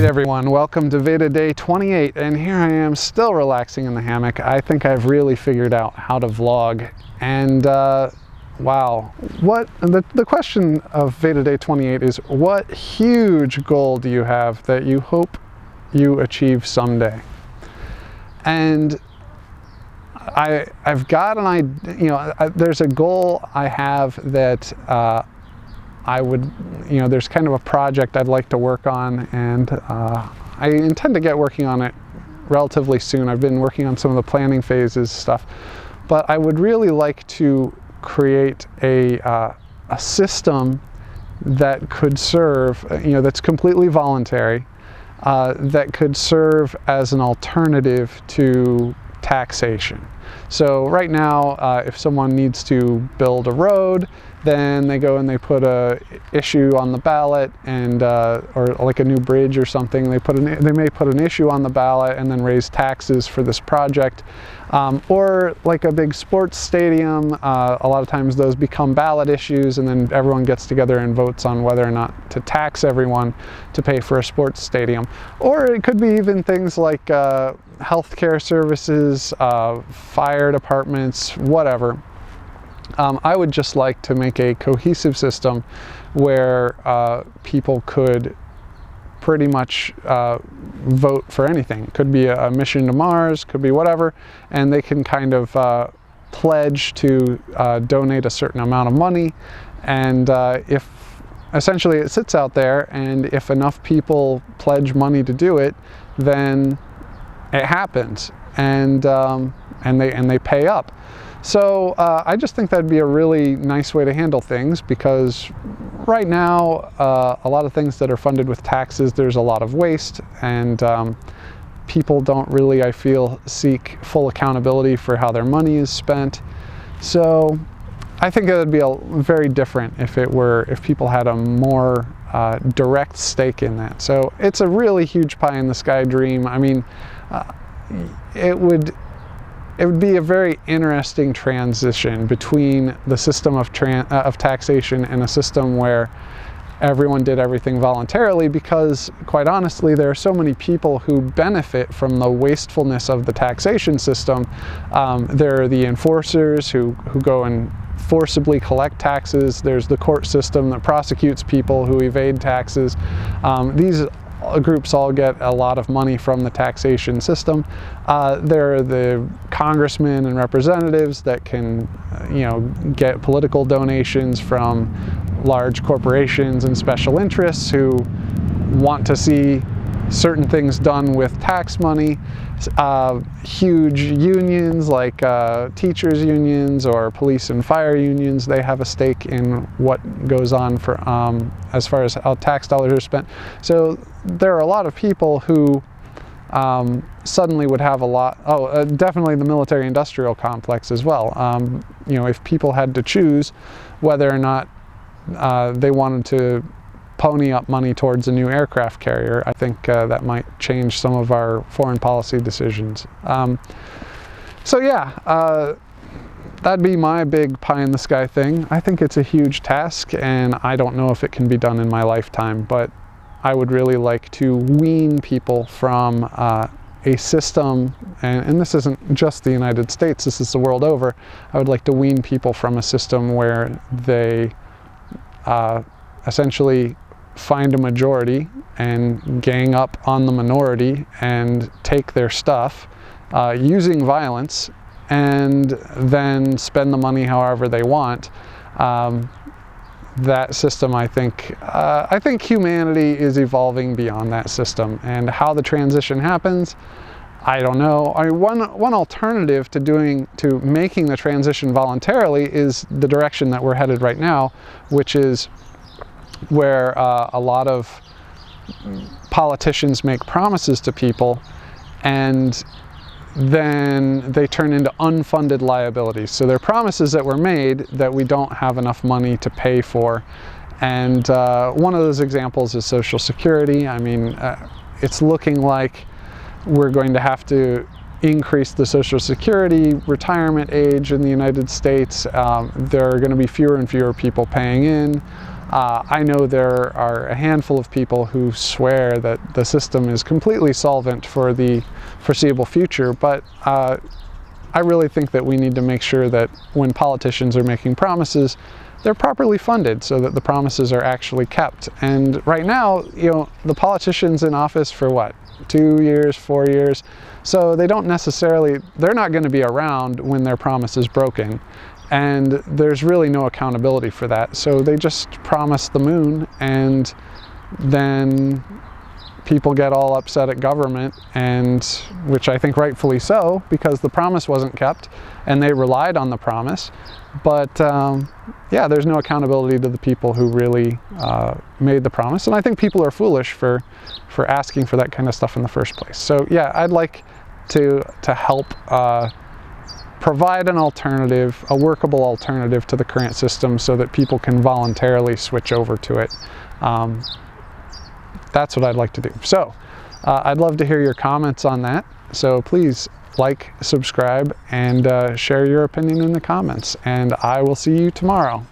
everyone, welcome to VEDA Day 28, and here I am still relaxing in the hammock. I think I've really figured out how to vlog, and wow, the question of VEDA Day 28 is, what huge goal do you have that you hope you achieve someday? And I've got an idea, there's a goal I have that I would, there's kind of a project I'd like to work on, and I intend to get working on it relatively soon. I've been working on some of the planning phases stuff, but I would really like to create a system that could serve, that's completely voluntary, that could serve as an alternative to taxation. So right now, if someone needs to build a road, then they go and they put a issue on the ballot, and or like a new bridge or something. They may put an issue on the ballot and then raise taxes for this project. Or like a big sports stadium, a lot of times those become ballot issues, and then everyone gets together and votes on whether or not to tax everyone to pay for a sports stadium. Or it could be even things like healthcare services, fire departments, whatever. I would just like to make a cohesive system where people could pretty much vote for anything. Could be a mission to Mars, could be whatever, and they can kind of pledge to donate a certain amount of money, and if essentially it sits out there, and if enough people pledge money to do it, then it happens, and they pay up. So I just think that'd be a really nice way to handle things, because right now a lot of things that are funded with taxes, there's a lot of waste, and people don't really, I feel, seek full accountability for how their money is spent. So I think it would be very different if people had a more direct stake in that. So it's a really huge pie in the sky dream. I mean, it would be a very interesting transition between the system of taxation and a system where everyone did everything voluntarily, because quite honestly there are so many people who benefit from the wastefulness of the taxation system. There are the enforcers who go and forcibly collect taxes. There's the court system that prosecutes people who evade taxes. These groups all get a lot of money from the taxation system. There are the congressmen and representatives that can, get political donations from large corporations and special interests who want to see certain things done with tax money. Huge unions like teachers unions or police and fire unions, they have a stake in what goes on for as far as how tax dollars are spent. So there are a lot of people who suddenly would have a lot. Definitely the military-industrial complex as well. If people had to choose whether or not they wanted to pony up money towards a new aircraft carrier, I think that might change some of our foreign policy decisions. So yeah, that'd be my big pie in the sky thing. I think it's a huge task, and I don't know if it can be done in my lifetime, but I would really like to wean people from a system, and this isn't just the United States, this is the world over. I would like to wean people from a system where they essentially find a majority and gang up on the minority and take their stuff using violence, and then spend the money however they want. That system, I think humanity is evolving beyond that system, and how the transition happens, I don't know. I mean, one alternative to making the transition voluntarily is the direction that we're headed right now, which is where a lot of politicians make promises to people, and then they turn into unfunded liabilities. So they're promises that were made that we don't have enough money to pay for. And one of those examples is Social Security. I mean, it's looking like we're going to have to increase the Social Security retirement age in the United States. There are going to be fewer and fewer people paying in. I know there are a handful of people who swear that the system is completely solvent for the foreseeable future, but I really think that we need to make sure that when politicians are making promises, they're properly funded so that the promises are actually kept. And right now, the politicians in office for what, 2 years, 4 years, so they don't necessarily, they're not going to be around when their promise is broken. And there's really no accountability for that. So they just promise the moon, and then people get all upset at government, and which I think rightfully so, because the promise wasn't kept and they relied on the promise. But yeah, there's no accountability to the people who really made the promise. And I think people are foolish for asking for that kind of stuff in the first place. So yeah, I'd like to help provide an alternative, a workable alternative to the current system so that people can voluntarily switch over to it. That's what I'd like to do. So I'd love to hear your comments on that. So please like, subscribe, and share your opinion in the comments. And I will see you tomorrow.